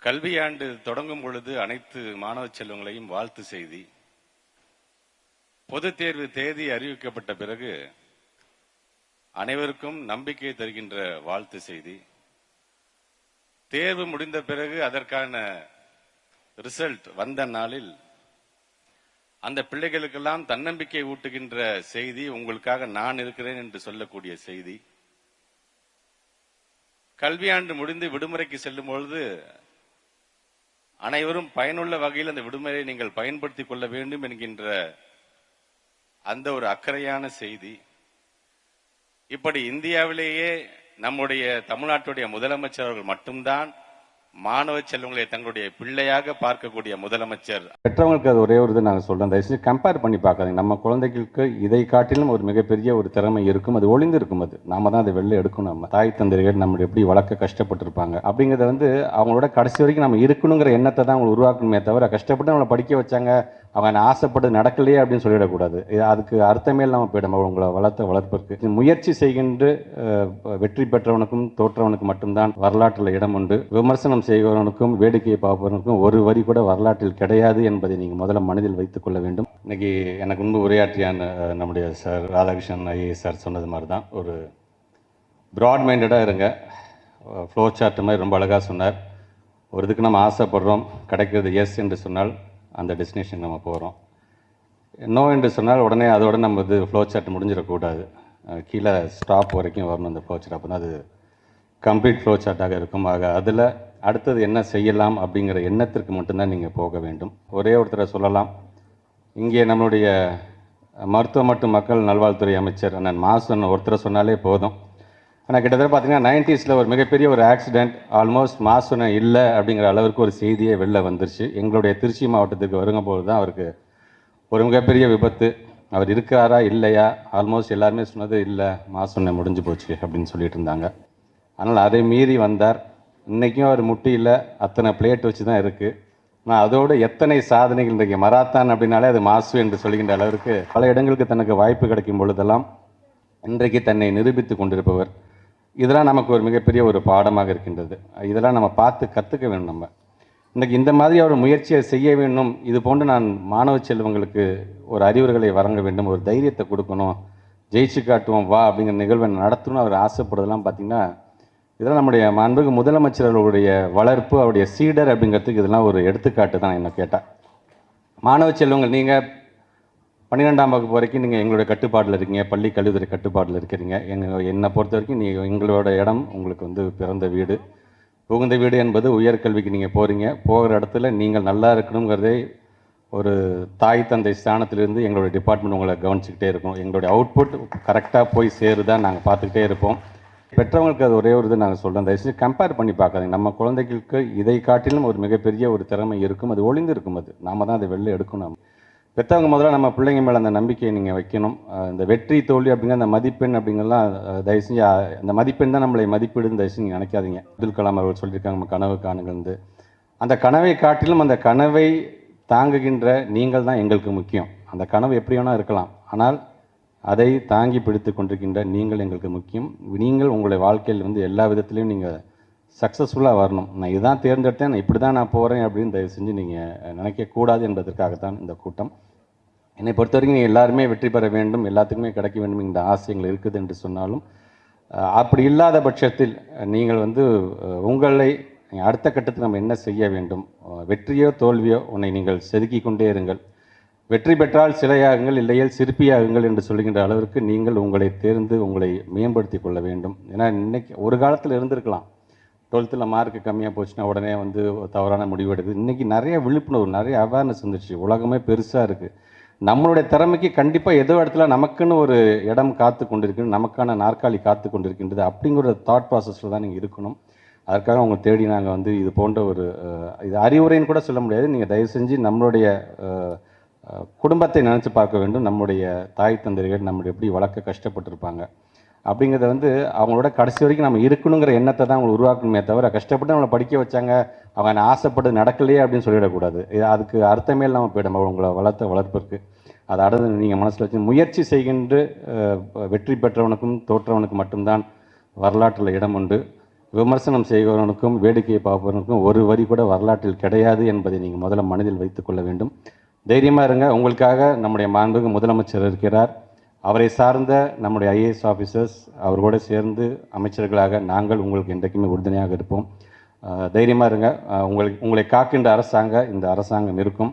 கல்வியாண்டு தொடங்கும் பொழுது அனைத்து மாணவ செல்வங்களையும் வாழ்த்து செய்தி. பொதுத் தேர்வு தேதி அறிவிக்கப்பட்ட பிறகு அனைவருக்கும் நம்பிக்கை தருகின்ற வாழ்த்து செய்தி. தேர்வு முடிந்த பிறகு அதற்கான ரிசல்ட் வந்த நாளில் அந்த பிள்ளைகளுக்கெல்லாம் தன்னம்பிக்கை ஊட்டுகின்ற செய்தி, உங்களுக்காக நான் இருக்கிறேன் என்று சொல்லக்கூடிய செய்தி. கல்வியாண்டு முடிந்து விடுமுறைக்கு செல்லும் பொழுது அனைவரும் பயனுள்ள வகையில் அந்த விடுமுறையை நீங்கள் பயன்படுத்திக் கொள்ள வேண்டும் என்கின்ற அந்த ஒரு அக்கறையான செய்தி. இப்படி இந்தியாவிலேயே நம்முடைய தமிழ்நாட்டுடைய முதலமைச்சர் அவர்கள் மட்டும்தான் மாணவ செல்வங்களை தங்களுடைய பிள்ளையாக பார்க்கக்கூடிய முதலமைச்சர். பெற்றவங்களுக்கு அது ஒரே ஒரு இது நாங்கள் சொல்றோம், தயவுசெய்து கம்பேர் பண்ணி பார்க்காதீங்க. நம்ம குழந்தைகளுக்கு இதை காட்டிலும் ஒரு மிகப்பெரிய ஒரு திறமை இருக்கும், அது ஒளிந்து இருக்கும். அது நாம தான் அதை வெளில எடுக்கணும். நம்ம தாய் தந்தையர்கள் நம்ம எப்படி வளர்க்க கஷ்டப்பட்டிருப்பாங்க அப்படிங்கிறத அவங்களோட கடைசி வரைக்கும் நம்ம இருக்கணுங்கிற எண்ணத்தை தான் அவங்க உருவாக்கணுமே தவிர, கஷ்டப்பட்டு நம்மளை படிக்க வச்சாங்க, அவன் ஆசைப்பட்டு நடக்கலையே அப்படின்னு சொல்லிடக்கூடாது. அதுக்கு அர்த்தமே இல்லாமல் போயிடும். உங்களை வளர்ப்பிற்கு முயற்சி செய்கின்ற வெற்றி பெற்றவனுக்கும் தோற்றவனுக்கு மட்டும்தான் வரலாற்றில் இடம் உண்டு. விமர்சனம் செய்கிறவனுக்கும் வேடிக்கையை பார்ப்பவனுக்கும் ஒரு வரி கூட வரலாற்றில் கிடையாது என்பதை நீங்கள் முதல்ல மனதில் வைத்துக் கொள்ள வேண்டும். இன்னைக்கு எனக்கு முன்பு உரையாற்றிய நம்முடைய சார் ராதாகிருஷ்ணன் ஐஏஎஸ் சார் சொன்னது மாதிரி தான், ஒரு ப்ராட் மைண்டடாக இருங்க. ஃப்ளோ சார்ட் மாதிரி ரொம்ப அழகாக சொன்னார். ஒரு இதுக்கு நம்ம ஆசைப்படுறோம், கிடைக்கிறது எஸ் என்று சொன்னால் அந்த டெஸ்டினேஷன் நம்ம போகிறோம். நோ என்று சொன்னால் உடனே அதோட நம்ம ஃப்ளோ சார்ட் முடிஞ்சிடக்கூடாது, கீழே ஸ்டாப் வரைக்கும் வரணும் அந்த ஃப்ளோ சார்ட். அப்போ தான் அது கம்ப்ளீட் ஃப்ளோ சார்ட்டாக இருக்கும். ஆக அதில் அடுத்தது என்ன செய்யலாம் அப்படிங்கிற எண்ணத்திற்கு மட்டும்தான் நீங்கள் போக வேண்டும். ஒரே ஒருத்தரை சொல்லலாம், இங்கே நம்மளுடைய மருத்துவ மற்றும் மக்கள் நல்வாழ்வுத்துறை அமைச்சர் அண்ணன் மாசன் ஒருத்தரை சொன்னாலே போதும். ஆனால் கிட்டத்தட்ட பார்த்தீங்கன்னா 90s ஒரு மிகப்பெரிய ஒரு ஆக்சிடெண்ட், ஆல்மோஸ்ட் மாசன இல்லை அப்படிங்கிற அளவுக்கு ஒரு செய்தியே வெளில வந்துருச்சு. எங்களுடைய திருச்சி மாவட்டத்துக்கு வரும்போது தான் அவருக்கு ஒரு மிகப்பெரிய விபத்து. அவர் இருக்கிறாரா இல்லையா, ஆல்மோஸ்ட் எல்லாருமே சொன்னது இல்லை, மாசன முடிஞ்சு போச்சு அப்படின்னு சொல்லிட்டு இருந்தாங்க. அதனால் அதை மீறி வந்தார். இன்றைக்கும் அவர் முட்டியில் அத்தனை பிளேட் வச்சு தான் இருக்குது. ஆனால் அதோடு எத்தனை சாதனைகள் இன்றைக்கு மராத்தான் அப்படின்னாலே அது மாசு என்று சொல்கின்ற அளவிற்கு பல இடங்களுக்கு தனக்கு வாய்ப்பு கிடைக்கும் பொழுதெல்லாம் இன்றைக்கு தன்னை நிரூபித்து கொண்டிருப்பவர். இதெல்லாம் நமக்கு ஒரு மிகப்பெரிய ஒரு பாடமாக இருக்கின்றது. இதெல்லாம் நம்ம பார்த்து கற்றுக்க வேண்டும். நம்ம இன்றைக்கி இந்த மாதிரி ஒரு முயற்சியை செய்ய வேண்டும். இது போன்று நான் மாணவ செல்வங்களுக்கு ஒரு அறிவுரைகளை வழங்க வேண்டும், ஒரு தைரியத்தை கொடுக்கணும், ஜெயிச்சு காட்டுவோம் வா அப்படிங்கிற நிகழ்வை நடத்தணும்னு அவர் ஆசைப்படுறதெல்லாம் பார்த்திங்கன்னா, இதெல்லாம் நம்முடைய மாண்புமிகு முதலமைச்சர்களுடைய வளர்ப்பு, அவருடைய சீடர் அப்படிங்கிறதுக்கு இதெல்லாம் ஒரு எடுத்துக்காட்டு தான். என்ன கேட்டால், மாணவ செல்வங்கள் நீங்கள் 12ஆம் வகுப்பு வரைக்கும் நீங்கள் எங்களுடைய கட்டுப்பாட்டில் இருக்கீங்க, பள்ளி கல்வித்துறை கட்டுப்பாட்டில் இருக்கிறீங்க. என்னை பொறுத்த வரைக்கும் நீங்கள் எங்களோட இடம் உங்களுக்கு பிறந்த வீடு, புகுந்த வீடு என்பது உயர்கல்விக்கு நீங்கள் போகிறீங்க. போகிற இடத்துல நீங்கள் நல்லா இருக்கணுங்கிறதே ஒரு தாய் தந்தை ஸ்தானத்திலிருந்து எங்களுடைய டிபார்ட்மெண்ட் உங்களை கவனிச்சுக்கிட்டே இருக்கும். எங்களுடைய அவுட்புட் கரெக்டாக போய் சேருதான் நாங்கள் பார்த்துக்கிட்டே இருப்போம். பெற்றவங்களுக்கு அது ஒரே ஒரு இது நாங்கள் சொல்கிறோம், தயவுசெய்து கம்பேர் பண்ணி பார்க்காதீங்க. நம்ம குழந்தைகளுக்கு இதை காட்டிலும் ஒரு மிகப்பெரிய ஒரு திறமை இருக்கும், அது ஒளிந்து இருக்கும். அது நாம தான் அதை வெளில எடுக்கணும். பெற்றவங்க முதல்ல நம்ம பிள்ளைங்க மேலே அந்த நம்பிக்கையை நீங்கள் வைக்கணும். இந்த வெற்றி தோல்வி அப்படிங்கிற அந்த மதிப்பெண் அப்படிங்கிறலாம் தயவு செஞ்சு அந்த மதிப்பெண் தான் நம்மளை மதிப்பீடுன்னு தயவு செஞ்சு நினைக்காதீங்க. அப்துல் கலாம் அவர்கள் சொல்லியிருக்காங்க, நம்ம கனவு காணுங்கள்ந்து. அந்த கனவை காட்டிலும் அந்த கனவை தாங்குகின்ற நீங்கள் தான் எங்களுக்கு முக்கியம். அந்த கனவு எப்படி வேணால் இருக்கலாம், ஆனால் அதை தாங்கி பிடித்து கொண்டிருக்கின்ற நீங்கள் எங்களுக்கு முக்கியம். நீங்கள் உங்களுடைய வாழ்க்கையில் எல்லா விதத்துலேயும் நீங்கள் சக்ஸஸ்ஃபுல்லாக வரணும். நான் இதுதான் தேர்ந்தெடுத்தேன், நான் இப்படி தான் நான் போகிறேன் அப்படின்னு தயவு செஞ்சு நீங்கள் நினைக்கக்கூடாது என்பதற்காகத்தான் இந்த கூட்டம். என்னை பொறுத்த வரைக்கும் நீங்கள் எல்லாருமே வெற்றி பெற வேண்டும், எல்லாத்துக்குமே கிடைக்க வேண்டும் இந்த ஆசை எங்களுக்கு இருக்குது என்று சொன்னாலும், அப்படி இல்லாத பட்சத்தில் நீங்கள் உங்களை அடுத்த கட்டத்தில் நம்ம என்ன செய்ய வேண்டும், வெற்றியோ தோல்வியோ உன்னை நீங்கள் செதுக்கி கொண்டே இருங்கள். வெற்றி பெற்றால் சிலையாகுங்கள், இல்லையில் சிற்பியாகுங்கள் என்று சொல்கின்ற அளவிற்கு நீங்கள் உங்களை தேர்ந்து உங்களை மேம்படுத்தி கொள்ள வேண்டும். ஏன்னா இன்றைக்கி ஒரு காலத்தில் இருந்திருக்கலாம், 12th மார்க்கு கம்மியாக போச்சுன்னா உடனே தவறான முடிவு எடுக்குது. இன்றைக்கி நிறைய விழிப்புணர்வு, நிறைய அவேர்னஸ் வந்துடுச்சு, உலகமே பெருசாக இருக்குது. நம்மளுடைய திறமைக்கு கண்டிப்பாக ஏதோ இடத்துல நமக்குன்னு ஒரு இடம் காத்து கொண்டிருக்கின்றது, நமக்கான நாற்காலி காத்து கொண்டிருக்கின்றது அப்படிங்கிற தாட் ப்ராசஸில் தான் நீங்கள் இருக்கணும். அதற்காக அவங்க தேடி நாங்கள் இது போன்ற ஒரு இது அறிவுரைன்னு கூட சொல்ல முடியாது. நீங்கள் தயவு செஞ்சு நம்மளுடைய குடும்பத்தை நினச்சி பார்க்க வேண்டும். நம்முடைய தாய் தந்தையர்கள் நம்மளை எப்படி வளர்க்க கஷ்டப்பட்டிருப்பாங்க அப்படிங்கிறத அவங்களோட கடைசி வரைக்கும் நம்ம இருக்கணுங்கிற எண்ணத்தை தான் அவங்க உருவாக்கணுமே தவிர, கஷ்டப்பட்டு நம்மளை படிக்க வச்சாங்க, அவன் ஆசைப்பட்டு நடக்கலையே அப்படின்னு சொல்லிடக்கூடாது. அதுக்கு அர்த்தமே இல்லாமல் போயிடும். உங்களை வளர்ப்பிற்கு அதை அடந்து நீங்கள் மனசில் வச்சு முயற்சி செய்கின்ற வெற்றி பெற்றவனுக்கும் தோற்றவனுக்கு மட்டும்தான் வரலாற்றில் இடம் உண்டு. விமர்சனம் செய்கிறவனுக்கும் வேடிக்கையை பார்ப்பவனுக்கும் ஒரு வரி கூட வரலாற்றில் கிடையாது என்பதை நீங்கள் முதல்ல மனதில் வைத்துக்கொள்ள வேண்டும். தைரியமாக இருங்க. உங்களுக்காக நம்முடைய மாண்புமிகு முதலமைச்சர் இருக்கிறார். அவரை சார்ந்த நம்முடைய ஐஏஎஸ் ஆஃபீஸர்ஸ் அவரோடு சேர்ந்து அமைச்சர்களாக நாங்கள் உங்களுக்கு என்றைக்குமே உறுதுணையாக இருப்போம். தைரியமாக இருங்க. உங்களை காக்கின்ற இந்த அரசாங்கம் இருக்கும்.